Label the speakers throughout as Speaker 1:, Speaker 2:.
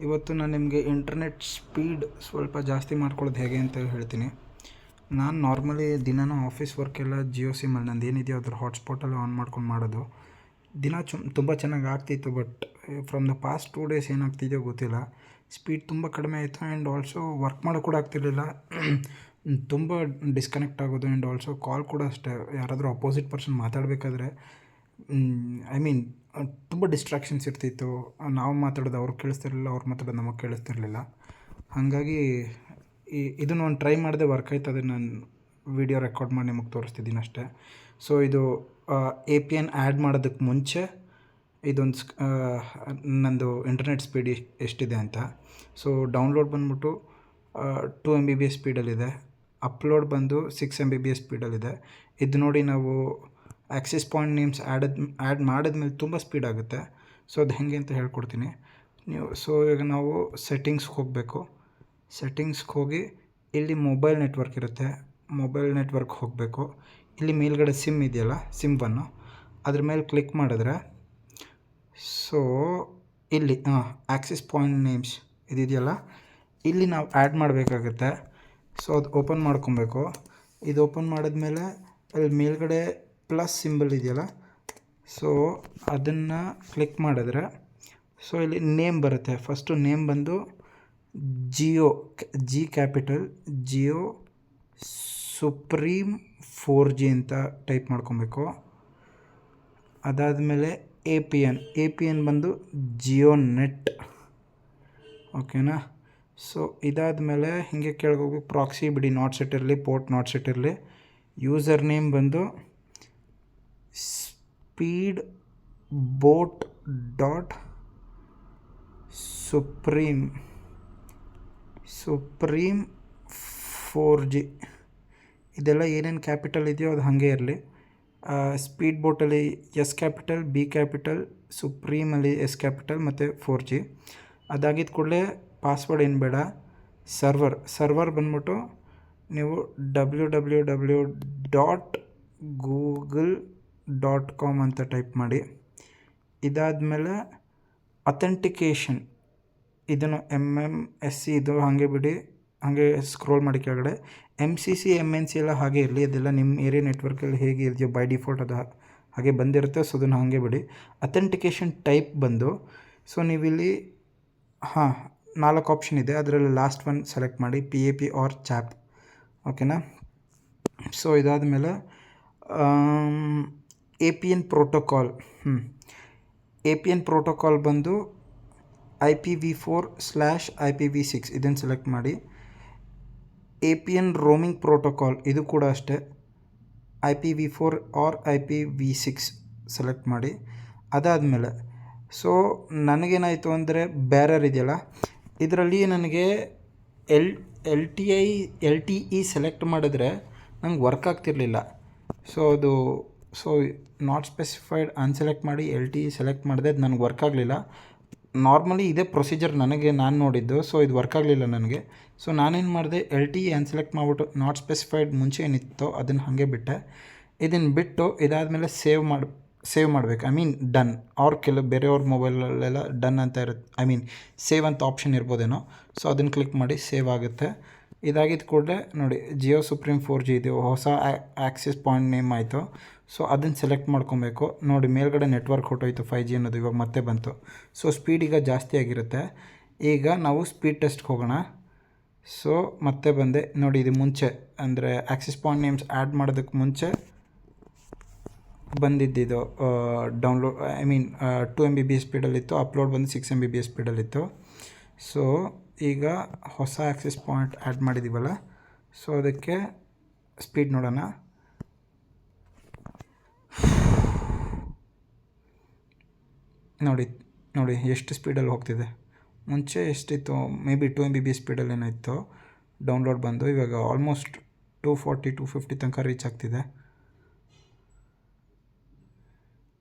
Speaker 1: ಇವತ್ತು ನಾನು ನಿಮಗೆ ಇಂಟರ್ನೆಟ್ ಸ್ಪೀಡ್ ಸ್ವಲ್ಪ ಜಾಸ್ತಿ ಮಾಡ್ಕೊಳ್ಳೋದು ಹೇಗೆ ಅಂತ ಹೇಳ್ತೀನಿ. ನಾನು ನಾರ್ಮಲಿ ದಿನಾನೂ ಆಫೀಸ್ ವರ್ಕೆಲ್ಲ ಜಿಯೋ ಸಿಮ್ಮಲ್ಲಿ ನಂದು ಏನಿದೆಯೋ ಅದ್ರ ಹಾಟ್ಸ್ಪಾಟಲ್ಲಿ ಆನ್ ಮಾಡ್ಕೊಂಡು ಮಾಡೋದು. ದಿನ ತುಂಬ ಚೆನ್ನಾಗಿ ಆಗ್ತಿತ್ತು. But from the past 2 days ಏನಾಗ್ತಿದೆಯೋ ಗೊತ್ತಿಲ್ಲ, ಸ್ಪೀಡ್ ತುಂಬ ಕಡಿಮೆ ಆಯಿತು. ಆ್ಯಂಡ್ ಆಲ್ಸೋ ವರ್ಕ್ ಮಾಡೋಕ್ಕೆ ಕೂಡ ಆಗ್ತಿರ್ಲಿಲ್ಲ. ತುಂಬ ಡಿಸ್ಕನೆಕ್ಟ್ ಆಗೋದು. ಆ್ಯಂಡ್ ಆಲ್ಸೋ ಕಾಲ್ ಕೂಡ ಅಷ್ಟೇ, ಯಾರಾದರೂ ಅಪೋಸಿಟ್ ಪರ್ಸನ್ ಮಾತಾಡಬೇಕಾದ್ರೆ ಐ ಮೀನ್ ತುಂಬ ಡಿಸ್ಟ್ರಾಕ್ಷನ್ಸ್ ಇರ್ತಿತ್ತು. ನಾವು ಮಾತಾಡೋದು ಅವ್ರಿಗೆ ಕೇಳಿಸ್ತಿರ್ಲಿಲ್ಲ, ಅವ್ರು ಮಾತಾಡೋದು ನಮಗೆ ಕೇಳಿಸ್ತಿರ್ಲಿಲ್ಲ. ಹಾಗಾಗಿ ಇದನ್ನು ಒಂದು ಟ್ರೈ ಮಾಡಿದೆ, ವರ್ಕ್ ಆಯ್ತು. ಅದನ್ನು ನಾನು ವೀಡಿಯೋ ರೆಕಾರ್ಡ್ ಮಾಡಿ ನಿಮಗೆ ತೋರಿಸ್ತಿದ್ದೀನಿ ಅಷ್ಟೇ. ಸೊ ಇದು APN ಆ್ಯಡ್ ಮಾಡೋದಕ್ಕೆ ಮುಂಚೆ ಇದೊಂದು ನಂದು ಇಂಟರ್ನೆಟ್ ಸ್ಪೀಡ್ ಎಷ್ಟಿದೆ ಅಂತ. ಸೊ ಡೌನ್ಲೋಡ್ ಬಂದ್ಬಿಟ್ಟು 2 MB ಸ್ಪೀಡಲ್ಲಿದೆ. ಅಪ್ಲೋಡ್ ಬಂದು 6 MB ಸ್ಪೀಡಲ್ಲಿದೆ. ಇದು ನೋಡಿ, ನಾವು ಆ್ಯಕ್ಸಿಸ್ ಪಾಯಿಂಟ್ ನೇಮ್ಸ್ ಆ್ಯಡ್ ಮಾಡಿದ್ಮೇಲೆ ತುಂಬ ಸ್ಪೀಡ್ ಆಗುತ್ತೆ. ಸೊ ಅದು ಹೇಗೆ ಅಂತ ಹೇಳ್ಕೊಡ್ತೀನಿ ನೀವು. ಸೊ ಈಗ ನಾವು ಸೆಟ್ಟಿಂಗ್ಸ್ಗೆ ಹೋಗಬೇಕು. ಸೆಟ್ಟಿಂಗ್ಸ್ಗೆ ಹೋಗಿ ಇಲ್ಲಿ ಮೊಬೈಲ್ ನೆಟ್ವರ್ಕ್ ಇರುತ್ತೆ, ಮೊಬೈಲ್ ನೆಟ್ವರ್ಕ್ ಹೋಗಬೇಕು. ಇಲ್ಲಿ ಮೇಲ್ಗಡೆ ಸಿಮ್ ಇದೆಯಲ್ಲ, ಸಿಮ್ 1 ಅದ್ರ ಮೇಲೆ ಕ್ಲಿಕ್ ಮಾಡಿದ್ರೆ ಸೊ ಇಲ್ಲಿ ಆ್ಯಕ್ಸಿಸ್ ಪಾಯಿಂಟ್ ನೇಮ್ಸ್ ಇದೆಯಲ್ಲ, ಇಲ್ಲಿ ನಾವು ಆ್ಯಡ್ ಮಾಡಬೇಕಾಗುತ್ತೆ. ಸೊ ಅದು ಓಪನ್ ಮಾಡ್ಕೊಬೇಕು. ಇದು ಓಪನ್ ಮಾಡಿದ್ಮೇಲೆ ಅಲ್ಲಿ ಮೇಲ್ಗಡೆ ಪ್ಲಸ್ ಸಿಂಬಲ್ ಇದೆಯಲ್ಲ, ಸೊ ಅದನ್ನು ಕ್ಲಿಕ್ ಮಾಡಿದ್ರೆ ಸೊ ಇಲ್ಲಿ ನೇಮ್ ಬರುತ್ತೆ. ಫಸ್ಟು ನೇಮ್ ಬಂದು Jio, G capital Jio supreme 4G ಅಂತ ಟೈಪ್ ಮಾಡ್ಕೊಬೇಕು. ಅದಾದಮೇಲೆ APN ಬಂದು ಜಿಯೋ ನೆಟ್, ಓಕೆನಾ. ಸೊ ಇದಾದಮೇಲೆ ಹೀಗೆ ಕೆಳಗೋಗಿ ಪ್ರಾಕ್ಸಿ ಬಿಡಿ, ನಾಟ್ ಸೆಟ್ ಇರಲಿ, ಪೋರ್ಟ್ ನಾಟ್ ಸೆಟ್ ಇರಲಿ. ಯೂಸರ್ ನೇಮ್ ಬಂದು ಸ್ಪೀಡ್ ಬೋಟ್ ಸುಪ್ರೀಮ್ 4G. ಇದೆಲ್ಲ ಏನೇನು ಕ್ಯಾಪಿಟಲ್ ಇದೆಯೋ ಅದು ಹಾಗೆ ಇರಲಿ. ಸ್ಪೀಡ್ ಬೋಟಲ್ಲಿ S ಕ್ಯಾಪಿಟಲ್, B ಕ್ಯಾಪಿಟಲ್, ಸುಪ್ರೀಮಲ್ಲಿ S ಕ್ಯಾಪಿಟಲ್ ಮತ್ತು 4G. ಅದಾಗಿದ್ದ ಕೂಡಲೇ ಪಾಸ್ವರ್ಡ್ ಏನು ಬೇಡ. ಸರ್ವರ್ ಬಂದ್ಬಿಟ್ಟು ನೀವು www.google.com ಅಂತ ಟೈಪ್ ಮಾಡಿ. ಇದಾದಮೇಲೆ ಅಥೆಂಟಿಕೇಷನ್, ಇದನ್ನು MMSC ಇದು ಹಾಗೆ ಬಿಡಿ, ಹಾಗೆ ಸ್ಕ್ರೋಲ್ ಮಾಡಿ ಕೆಳಗಡೆ. MCC MNC ಎಲ್ಲ ಹಾಗೆ ಇರಲಿ, ಅದೆಲ್ಲ ನಿಮ್ಮ ಏರಿಯಾ ನೆಟ್ವರ್ಕಲ್ಲಿ ಹೇಗೆ ಇದೆಯೋ ಬೈ ಡಿಫಾಲ್ಟ್ ಅದು ಹಾಗೆ ಬಂದಿರುತ್ತೆ. ಸೊ ಅದನ್ನು ಹಾಗೆ ಬಿಡಿ. ಅಥೆಂಟಿಕೇಷನ್ ಟೈಪ್ ಬಂದು ಸೊ ನೀವಿಲ್ಲಿ 4 ಆಪ್ಷನ್ ಇದೆ, ಅದರಲ್ಲಿ ಲಾಸ್ಟ್ ಒನ್ ಸೆಲೆಕ್ಟ್ ಮಾಡಿ, PAP ಆರ್ ಚಾಪ್, ಓಕೆನಾ. ಸೊ ಇದಾದಮೇಲೆ APN ಪ್ರೋಟೋಕಾಲ್ ಬಂದು IPv4/IPv6 ಇದನ್ನು ಸೆಲೆಕ್ಟ್ ಮಾಡಿ. APN ರೋಮಿಂಗ್ ಪ್ರೋಟೋಕಾಲ್ ಇದು ಕೂಡ ಅಷ್ಟೇ, IPv4 ಆರ್ IPv6 ಸೆಲೆಕ್ಟ್ ಮಾಡಿ. ಅದಾದಮೇಲೆ ಸೊ ನನಗೇನಾಯಿತು ಅಂದರೆ ಬ್ಯಾರರ್ ಇದೆಯಲ್ಲ, ಇದರಲ್ಲಿ ನನಗೆ LTE ಸೆಲೆಕ್ಟ್ ಮಾಡಿದ್ರೆ ನಂಗೆ ವರ್ಕ್ ಆಗ್ತಿರಲಿಲ್ಲ. ಸೊ ನಾಟ್ ಸ್ಪೆಸಿಫೈಡ್ ಅನ್ಸೆಲೆಕ್ಟ್ ಮಾಡಿ LTE ಸೆಲೆಕ್ಟ್ ಮಾಡಿದೆ, ಅದು ನನಗೆ ವರ್ಕ್ ಆಗಲಿಲ್ಲ. ನಾರ್ಮಲಿ ಇದೇ ಪ್ರೊಸೀಜರ್ ನಾನು ನೋಡಿದ್ದು. ಸೊ ಇದು ವರ್ಕ್ ಆಗಲಿಲ್ಲ ನನಗೆ. ಸೊ ನಾನೇನು ಮಾಡಿದೆ, LTE ಅನ್ಸೆಲೆಕ್ಟ್ ಮಾಡಿಬಿಟ್ಟು ನಾಟ್ ಸ್ಪೆಸಿಫೈಡ್ ಮುಂಚೆ ಏನಿತ್ತೋ ಅದನ್ನು ಹಾಗೆ ಬಿಟ್ಟೆ. ಇದನ್ನು ಬಿಟ್ಟು ಇದಾದಮೇಲೆ ಸೇವ್ ಮಾಡಬೇಕು. I mean done. ಅವ್ರ ಬೇರೆಯವ್ರ ಮೊಬೈಲಲ್ಲೆಲ್ಲ ಡನ್ ಅಂತ ಇರುತ್ತೆ, ಐ ಮೀನ್ ಸೇವ್ ಅಂತ ಆಪ್ಷನ್ ಇರ್ಬೋದೇನೋ. ಸೊ ಅದನ್ನು ಕ್ಲಿಕ್ ಮಾಡಿ ಸೇವ್ ಆಗುತ್ತೆ. ಇದಾಗಿದ್ದ ಕೂಡಲೇ ನೋಡಿ, ಜಿಯೋ ಸುಪ್ರೀಮ್ 4G ಇದೆಯೋ, ಹೊಸ ಆ್ಯಕ್ಸಿಸ್ ಪಾಯಿಂಟ್ ನೇಮ್ ಆಯಿತು. ಸೊ ಅದನ್ನು ಸೆಲೆಕ್ಟ್ ಮಾಡ್ಕೊಬೇಕು. ನೋಡಿ ಮೇಲ್ಗಡೆ ನೆಟ್ವರ್ಕ್ ಹೊಟ್ಟೋಯ್ತು, 5G ಅನ್ನೋದು ಇವಾಗ ಮತ್ತೆ ಬಂತು. ಸೊ ಸ್ಪೀಡ್ ಈಗ ಜಾಸ್ತಿ ಆಗಿರುತ್ತೆ. ಈಗ ನಾವು ಸ್ಪೀಡ್ ಟೆಸ್ಟ್ಗೆ ಹೋಗೋಣ. ಸೊ ಮತ್ತೆ ಬಂದೆ ನೋಡಿ, ಇದು ಮುಂಚೆ ಅಂದರೆ ಆ್ಯಕ್ಸಿಸ್ ಪಾಯಿಂಟ್ ನೇಮ್ಸ್ ಆ್ಯಡ್ ಮಾಡೋದಕ್ಕೆ ಮುಂಚೆ ಬಂದಿದ್ದಿದ್ದು ಡೌನ್ಲೋಡ್, ಐ ಮೀನ್ 2 MB ಸ್ಪೀಡಲ್ಲಿತ್ತು. ಅಪ್ಲೋಡ್ ಬಂದು 6 MB ಸ್ಪೀಡಲ್ಲಿತ್ತು. ಸೊ ಈಗ ಹೊಸ ಆ್ಯಕ್ಸಿಸ್ ಪಾಯಿಂಟ್ ಆ್ಯಡ್ ಮಾಡಿದ್ದೀವಲ್ಲ, ಸೊ ಅದಕ್ಕೆ ಸ್ಪೀಡ್ ನೋಡೋಣ. ನೋಡಿ ಎಷ್ಟು ಸ್ಪೀಡಲ್ಲಿ ಹೋಗ್ತಿದೆ. ಮುಂಚೆ ಎಷ್ಟಿತ್ತು, ಮೇ ಬಿ 2 MB ಸ್ಪೀಡಲ್ಲಿ ಏನಾಯಿತು ಡೌನ್ಲೋಡ್ ಬಂದು, ಇವಾಗ ಆಲ್ಮೋಸ್ಟ್ 240-250 ತನಕ ರೀಚ್ ಆಗ್ತಿದೆ.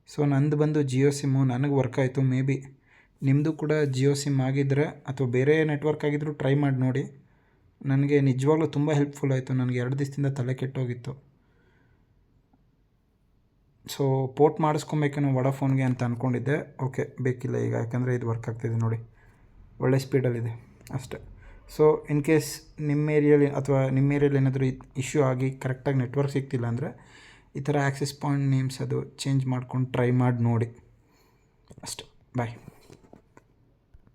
Speaker 1: ಸೊ ನಂದು ಬಂದು ಜಿಯೋ ಸಿಮ್ಮು, ನನಗೆ ವರ್ಕ್ ಆಯಿತು. ಮೇ ಬಿ ನಿಮ್ಮದು ಕೂಡ ಜಿಯೋ ಸಿಮ್ ಆಗಿದ್ದರೆ ಅಥವಾ ಬೇರೆ ನೆಟ್ವರ್ಕ್ ಆಗಿದ್ದರೂ ಟ್ರೈ ಮಾಡಿ ನೋಡಿ. ನನಗೆ ನಿಜವಾಗ್ಲೂ ತುಂಬ ಹೆಲ್ಪ್ಫುಲ್ ಆಯಿತು. ನನಗೆ 2 ದಿವಸದಿಂದ ತಲೆ ಕೆಟ್ಟೋಗಿತ್ತು. ಸೊ ಪೋರ್ಟ್ ಮಾಡಿಸ್ಕೊಬೇಕೇನೋ ವಡಾಫೋನ್ಗೆ ಅಂತ ಅಂದ್ಕೊಂಡಿದ್ದೆ. ಓಕೆ, ಬೇಕಿಲ್ಲ ಈಗ, ಯಾಕಂದರೆ ಇದು ವರ್ಕ್ ಆಗ್ತಿದೆ ನೋಡಿ. ಒಳ್ಳೆ ಸ್ಪೀಡಲ್ಲಿದೆ ಅಷ್ಟೆ. ಸೊ ಇನ್ ಕೇಸ್ ನಿಮ್ಮ ಏರಿಯಲ್ಲಿ ಅಥವಾ ನಿಮ್ಮ ಏರಿಯಲ್ಲಿ ಏನಾದರೂ ಇಶ್ಯೂ ಆಗಿ ಕರೆಕ್ಟಾಗಿ ನೆಟ್ವರ್ಕ್ ಸಿಗ್ತಿಲ್ಲ ಅಂದರೆ ಈ ಥರ ಆ್ಯಕ್ಸೆಸ್ ಪಾಯಿಂಟ್ ನೇಮ್ಸ್ ಅದು ಚೇಂಜ್ ಮಾಡ್ಕೊಂಡು ಟ್ರೈ ಮಾಡಿ ನೋಡಿ ಅಷ್ಟೆ. ಬಾಯ್.